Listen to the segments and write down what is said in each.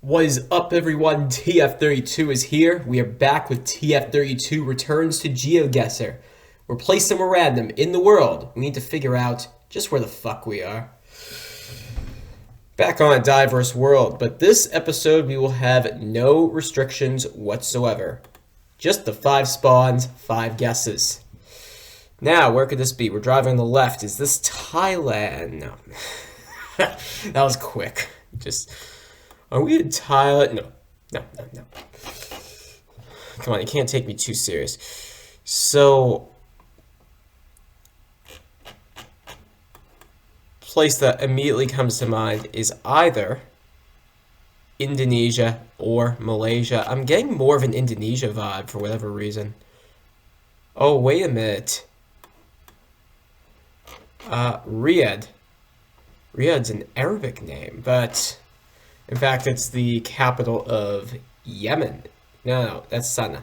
What is up, everyone? TF32 is here. We are back with TF32 Returns to GeoGuessr. We're placed somewhere random in the world. We need to figure out just where the fuck we are. Back on a diverse world, but this episode we will have no restrictions whatsoever. Just the 5 spawns, 5 guesses. Now, where could this be? We're driving on the left. Is this Thailand? No. That was quick. Are we in Thailand? No. Come on, you can't take me too serious. So, place that immediately comes to mind is either Indonesia or Malaysia. I'm getting more of an Indonesia vibe for whatever reason. Oh, wait a minute. Riyadh. Riyadh's an Arabic name, but in fact, it's the capital of Yemen. No, that's Sana.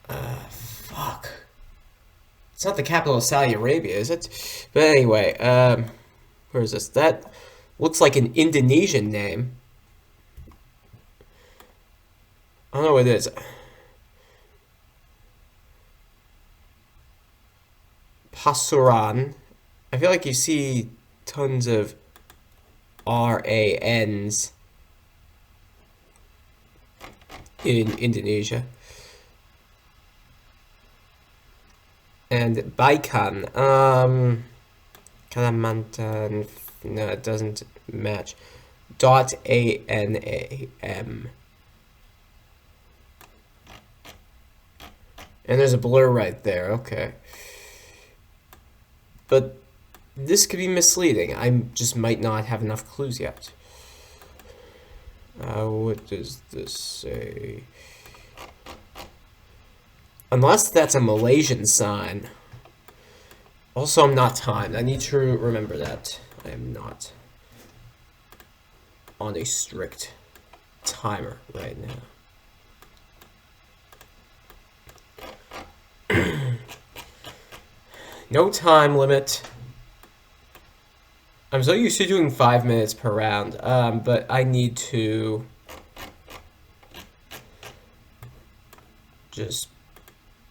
Fuck. It's not the capital of Saudi Arabia, is it? But anyway, where is this? That looks like an Indonesian name. I don't know what it is. Pasuruan. I feel like you see tons of RANs in Indonesia. And Baikan, Kalimantan, no, it doesn't match. .ANAM. And there's a blur right there, okay. But this could be misleading. I just might not have enough clues yet. What does this say? Unless that's a Malaysian sign. Also, I'm not timed. I need to remember that. I am not on a strict timer right now. No time limit. I'm so used to doing 5 minutes per round, but I need to just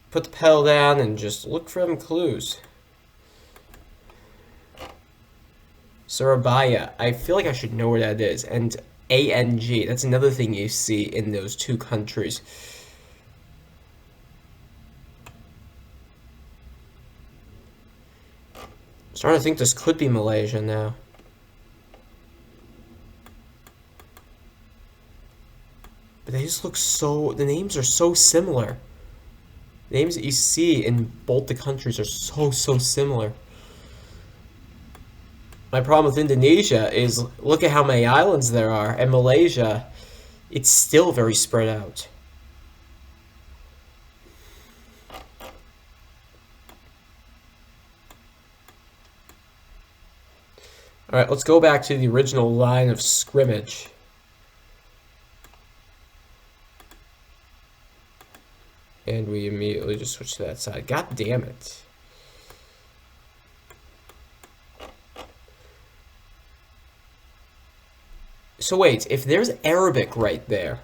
put the pedal down and just look for them clues. Surabaya. I feel like I should know where that is. And ANG. That's another thing you see in those two countries. I'm starting to think this could be Malaysia now. But they just look so... The names are so similar. The names that you see in both the countries are so similar. My problem with Indonesia is look at how many islands there are. And Malaysia, it's still very spread out. Alright, let's go back to the original line of scrimmage. And we immediately just switch to that side. God damn it. So wait, if there's Arabic right there,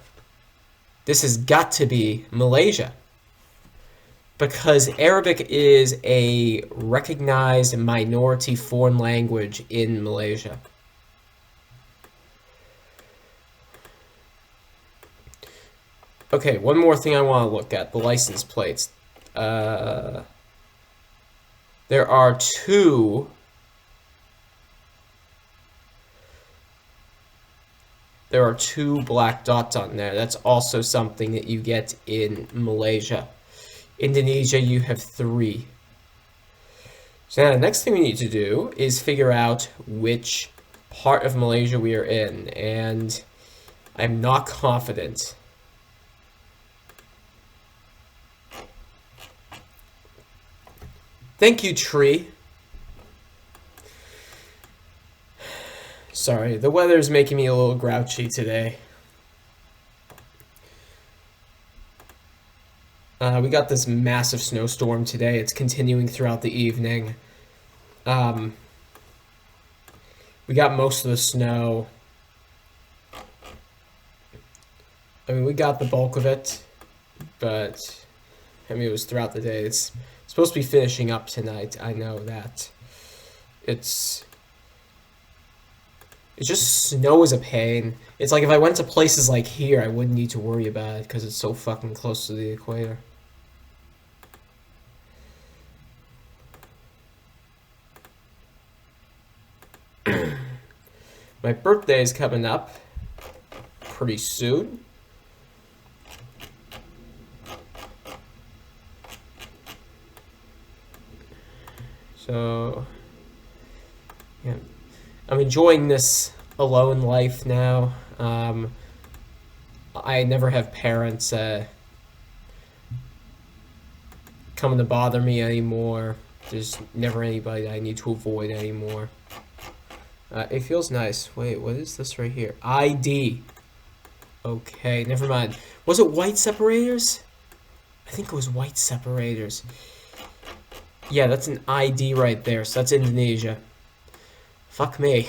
this has got to be Malaysia. Because Arabic is a recognized minority foreign language in Malaysia. Okay, one more thing I want to look at, the license plates. There are two black dots on there. That's also something that you get in Malaysia. Indonesia, you have 3. So now the next thing we need to do is figure out which part of Malaysia we are in, and I'm not confident. Thank you, tree. Sorry, the weather's making me a little grouchy today. We got this massive snowstorm today. It's continuing throughout the evening. We got most of the snow I mean, we got the bulk of it, but I mean, it was throughout the day. It's supposed to be finishing up tonight. I know that. It's just snow is a pain. It's like if I went to places like here, I wouldn't need to worry about it because it's so fucking close to the equator. My birthday is coming up pretty soon. So, yeah, I'm enjoying this alone life now. I never have parents coming to bother me anymore. There's never anybody I need to avoid anymore. It feels nice. Wait, what is this right here? ID. Okay, never mind. Was it white separators? I think it was white separators. Yeah, that's an ID right there, so that's Indonesia. Fuck me.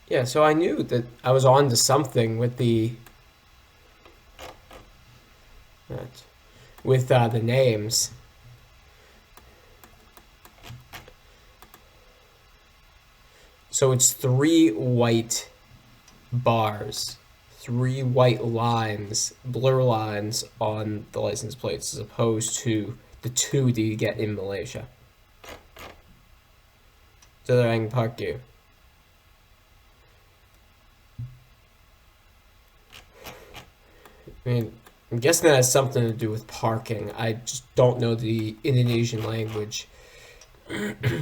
Yeah, so I knew that I was on to something with the names. So it's 3 white bars, 3 white lines, blur lines on the license plates, as opposed to the 2 that you get in Malaysia. Dilarang Parkir. I mean, I'm guessing that has something to do with parking. I just don't know the Indonesian language.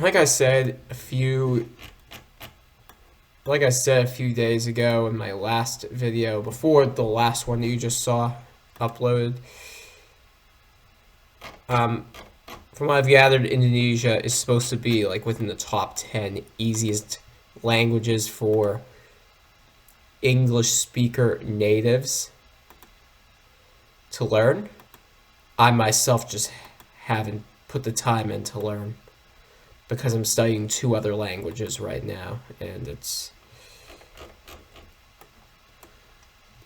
Like I said a few days ago in my last video, before the last one that you just saw uploaded, from what I've gathered, Indonesia is supposed to be like within the top 10 easiest languages for English speaker natives to learn. I myself just haven't put the time in to learn because I'm studying 2 other languages right now, and it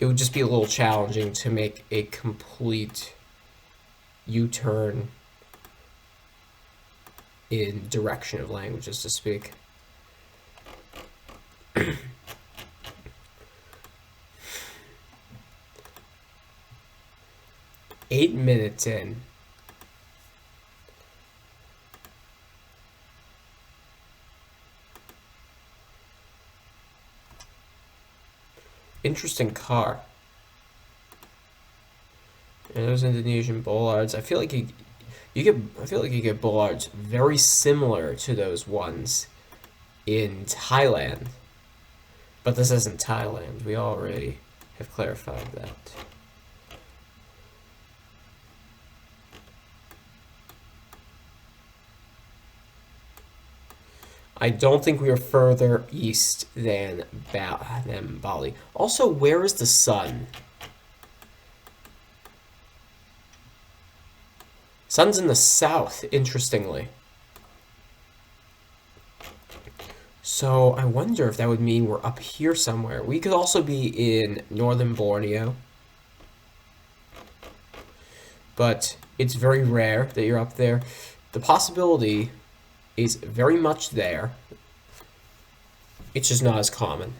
would just be a little challenging to make a complete U-turn in direction of languages to speak. 8 minutes in. Interesting car. And those Indonesian bollards, I feel like you get bollards very similar to those ones in Thailand. But this isn't Thailand. We already have clarified that. I don't think we are further east than Bali. Also, where is the sun? Sun's in the south, interestingly. So I wonder if that would mean we're up here somewhere. We could also be in northern Borneo. But it's very rare that you're up there. The possibility is very much there. It's just not as common.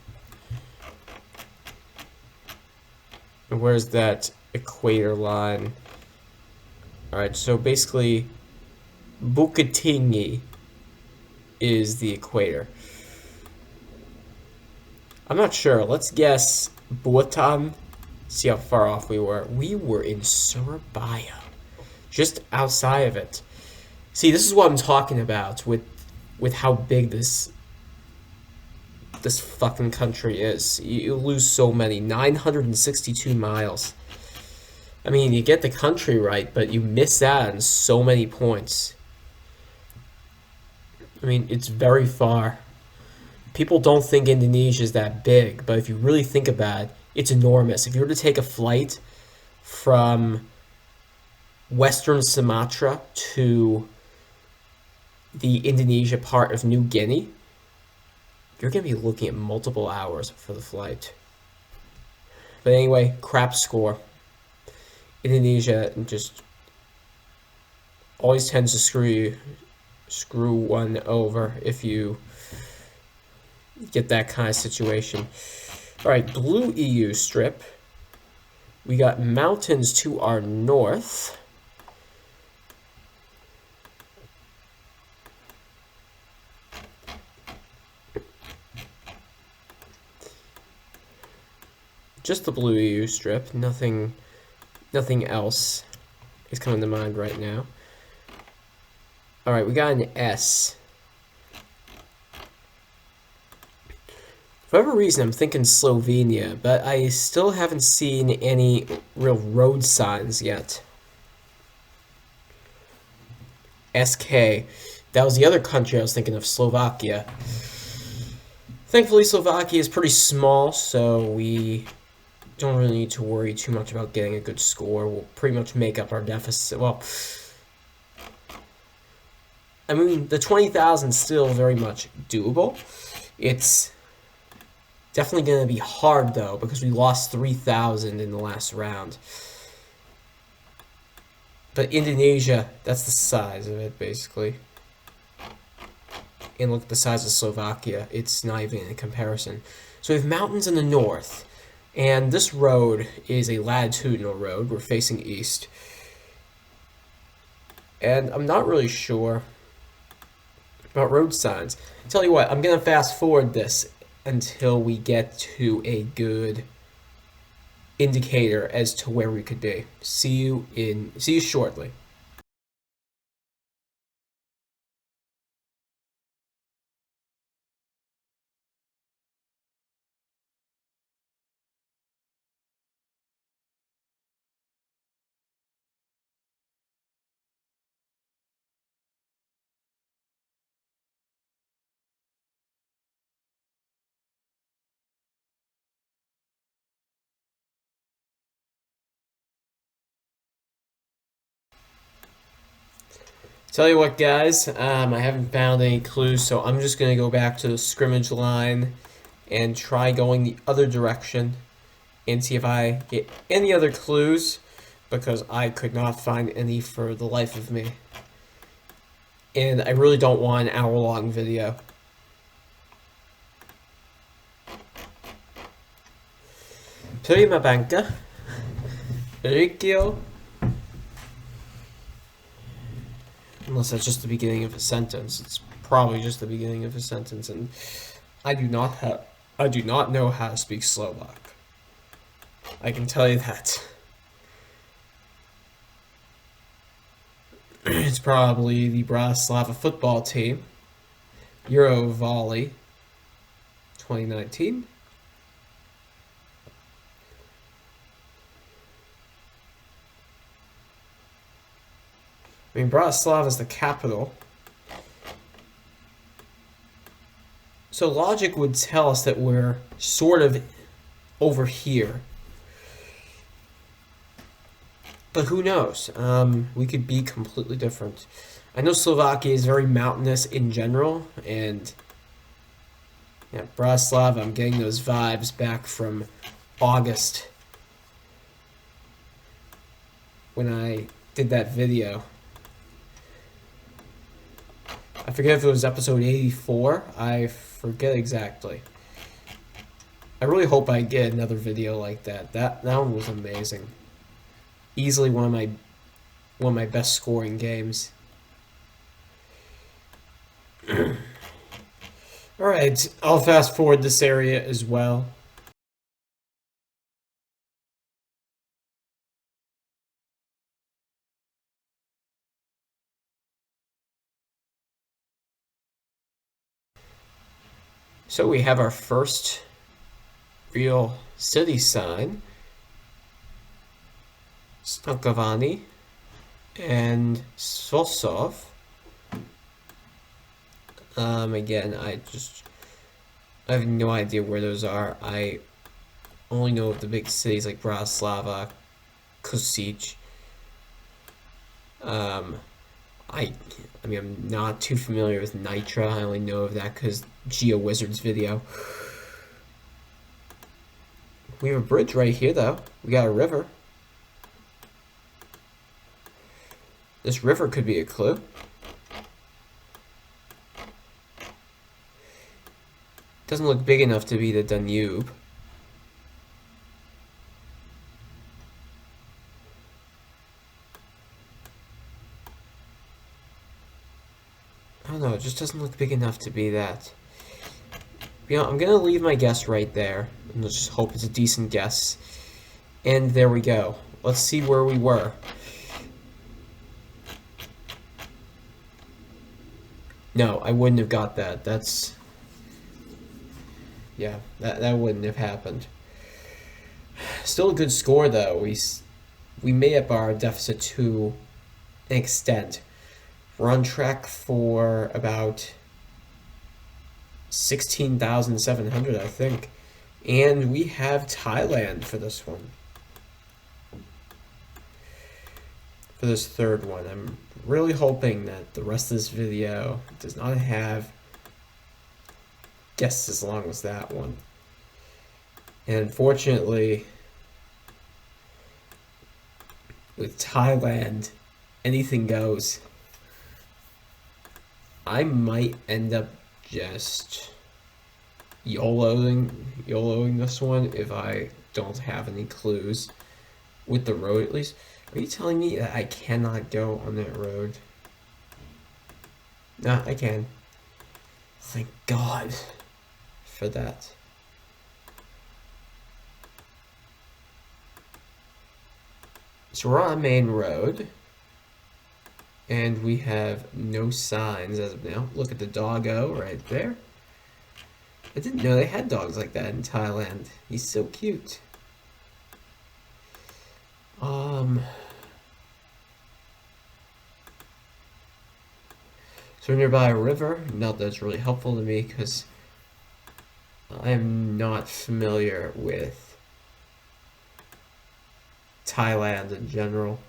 And where's that equator line? Alright, so basically Bukit Tinggi is the equator. I'm not sure. Let's guess Buatan. See how far off we were. We were in Surabaya, just outside of it. See, this is what I'm talking about with how big this fucking country is. You lose so many. 962 miles. I mean, you get the country right, but you miss out on so many points. I mean, it's very far. People don't think Indonesia is that big, but if you really think about it, it's enormous. If you were to take a flight from Western Sumatra to the Indonesia part of New Guinea, you're going to be looking at multiple hours for the flight. But anyway, crap score. Indonesia just always tends to screw one over if you get that kind of situation. All right, blue EU strip. We got mountains to our north. Just the blue EU strip. Nothing else is coming to mind right now. All right, we got an S. For whatever reason, I'm thinking Slovenia, but I still haven't seen any real road signs yet. SK. That was the other country I was thinking of, Slovakia. Thankfully, Slovakia is pretty small, so we don't really need to worry too much about getting a good score. We'll pretty much make up our deficit. Well, I mean, the 20,000 is still very much doable. It's definitely going to be hard, though, because we lost 3,000 in the last round. But Indonesia, that's the size of it, basically. And look at the size of Slovakia. It's not even in comparison. So we have mountains in the north. And this road is a latitudinal road. We're facing east. And I'm not really sure about road signs. Tell you what, I'm going to fast forward this until we get to a good indicator as to where we could be. See you shortly. Tell you what, guys, I haven't found any clues, so I'm just going to go back to the scrimmage line and try going the other direction and see if I get any other clues, because I could not find any for the life of me. And I really don't want an hour-long video. Prima banca. Ricchio. Unless that's just the beginning of a sentence. It's probably just the beginning of a sentence, and I do not know how to speak Slovak. I can tell you that. It's probably the Bratislava football team. Euro Volley 2019. I mean, Bratislava is the capital. So logic would tell us that we're sort of over here. But who knows? We could be completely different. I know Slovakia is very mountainous in general, and yeah, Bratislava, I'm getting those vibes back from August when I did that video. I forget if it was episode 84. I forget exactly. I really hope I get another video like that. That one was amazing. Easily one of my best scoring games. Alright, I'll fast forward this area as well. So we have our first real city sign. Stakavani and Sosov. Again, I have no idea where those are. I only know of the big cities like Bratislava, Kosice. I I mean, I'm not too familiar with Nitra. I only know of that because GeoWizard's video. We have a bridge right here, though. We got a river. This river could be a clue. Doesn't look big enough to be the Danube. I don't know, it just doesn't look big enough to be that. You know, I'm gonna leave my guess right there, and let's just hope it's a decent guess. And there we go. Let's see where we were. No, I wouldn't have got that. That's... yeah, that wouldn't have happened. Still a good score, though. We made up our deficit to an extent. We're on track for about 16,700, I think. And we have Thailand for this one. For this third one. I'm really hoping that the rest of this video does not have guesses as long as that one. And unfortunately, with Thailand, anything goes. I might end up just YOLOing this one if I don't have any clues with the road at least. Are you telling me that I cannot go on that road? Nah, I can. Thank God for that. So we're on a main road. And we have no signs as of now. Look at the doggo right there. I didn't know they had dogs like that in Thailand. He's so cute. So we're nearby a river. Not that it's really helpful to me because I'm not familiar with Thailand in general.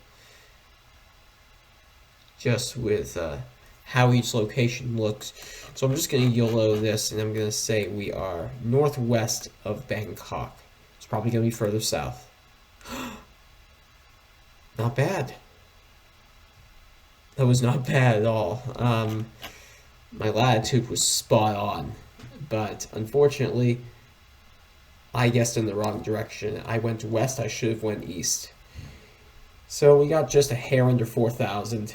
Just with how each location looks. So I'm just going to YOLO this, and I'm going to say we are northwest of Bangkok. It's probably going to be further south. Not bad. That was not bad at all. My latitude was spot on, but unfortunately, I guessed in the wrong direction. I went west, I should have went east. So we got just a hair under 4,000.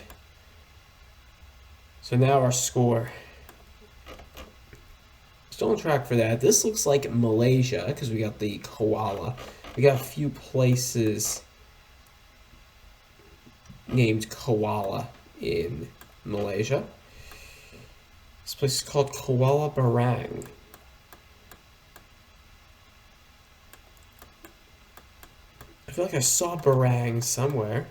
So now our score. Still on track for that. This looks like Malaysia because we got the koala. We got a few places named koala in Malaysia. This place is called Kuala Barang. I feel like I saw Barang somewhere,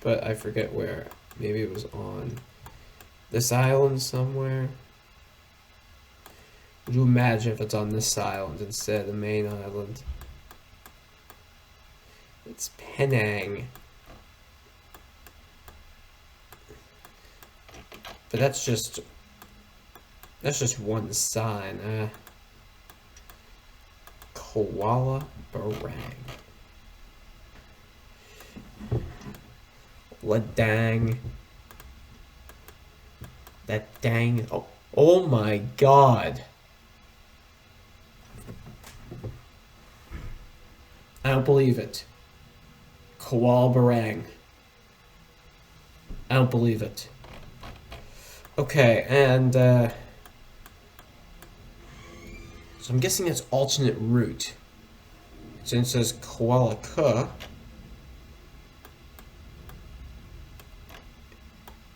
but I forget where. Maybe it was on this island somewhere. Would you imagine if it's on this island instead of the main island? It's Penang. But that's just one sign. Kuala Barang. Ladang. That dang. Oh my God. I don't believe it. Kuala Barang. I don't believe it. Okay, and so I'm guessing it's alternate route. Since it says Kuala Ka.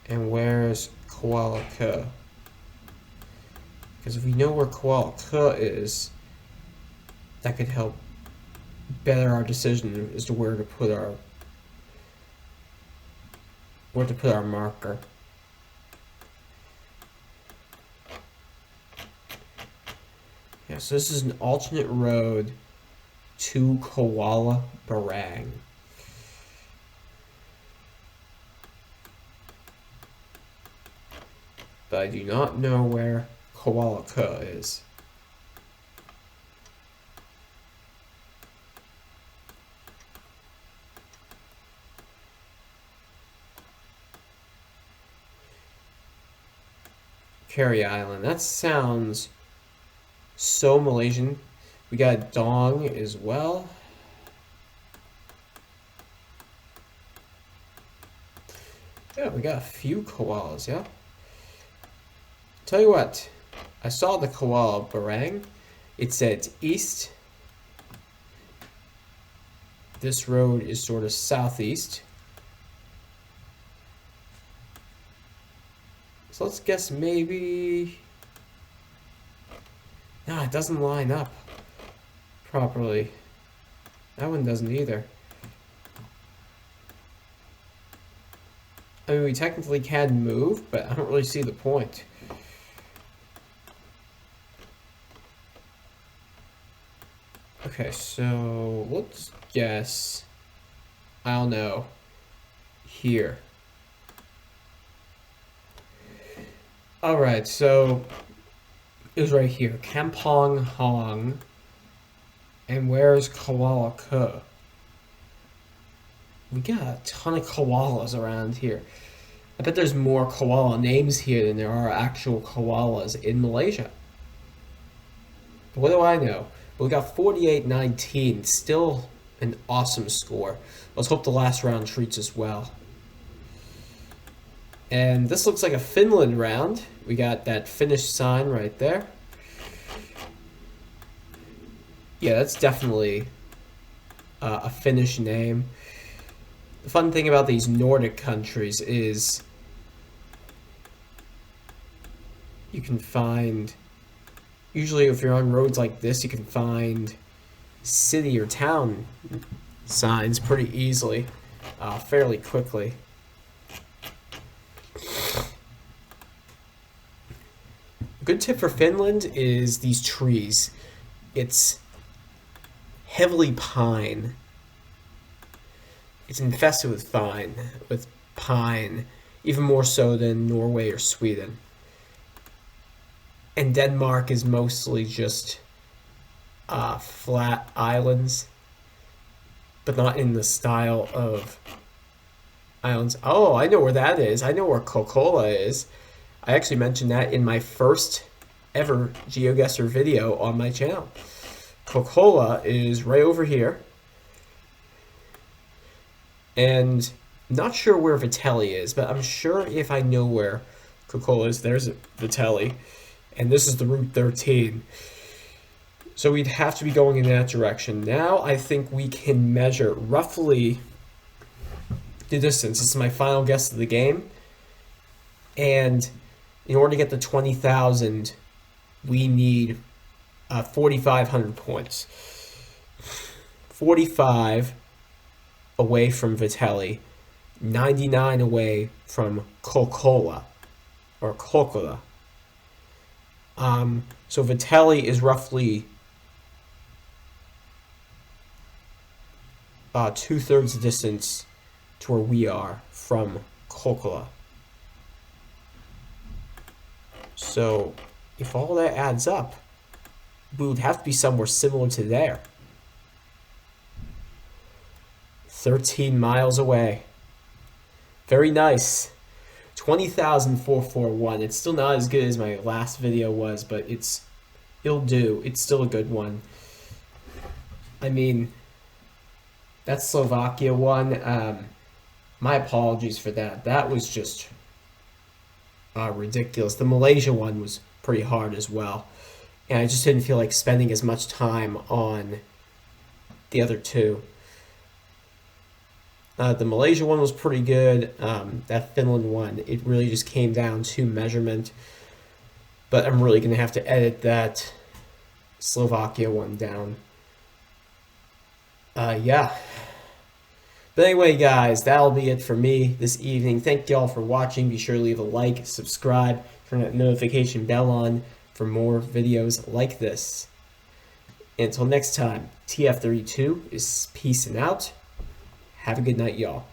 And where's Kuala Ka? Because if we know where Kuala Ka is, that could help better our decision as to where to put our marker. Yeah, so this is an alternate road to Kuala Barang. but I do not know where Slovakia is. Carey Island. That sounds so Malaysian. We got Dong as well. Yeah, we got a few koalas, yeah. Tell you what, I saw the koala barang. It said east. This road is sort of southeast. So let's guess maybe... No, it doesn't line up properly. That one doesn't either. I mean, we technically can move, but I don't really see the point. Okay, so let's guess, I don't know, here. Alright, so it was right here, Kampong Hong. And where's Slovakia? We got a ton of koalas around here. I bet there's more koala names here than there are actual koalas in Malaysia. But what do I know? We got 48-19, still an awesome score. Let's hope the last round treats us well. And this looks like a Finland round. We got that Finnish sign right there. Yeah, that's definitely a Finnish name. The fun thing about these Nordic countries is you can find, usually if you're on roads like this, you can find city or town signs pretty easily, fairly quickly. A good tip for Finland is these trees. It's heavily pine. It's infested with pine, even more so than Norway or Sweden. And Denmark is mostly just flat islands, but not in the style of islands. Oh, I know where that is. I know where Slovakia is. I actually mentioned that in my first ever GeoGuessr video on my channel. Slovakia is right over here. And not sure where Vitelli is, but I'm sure if I know where Slovakia is, there's Vitelli. And this is the Route 13. So we'd have to be going in that direction. Now I think we can measure roughly the distance. This is my final guess of the game. And in order to get the 20,000, we need 4,500 points. 45 away from Vitelli, 99 away from Slovakia, or Slovakia. So Vitelli is roughly 2/3 the distance to where we are from Slovakia. So if all that adds up, we would have to be somewhere similar to there. 13 miles away. Very nice. 20,441. It's still not as good as my last video was, but it'll do. It's still a good one. I mean, that Slovakia one, my apologies for that. That was just ridiculous. The Malaysia one was pretty hard as well. And I just didn't feel like spending as much time on the other two. The Malaysia one was pretty good. That Finland one, it really just came down to measurement. But I'm really going to have to edit that Slovakia one down. Yeah. But anyway, guys, that'll be it for me this evening. Thank y'all for watching. Be sure to leave a like, subscribe, turn that notification bell on for more videos like this. Until next time, TF32 is peacing out. Have a good night, y'all.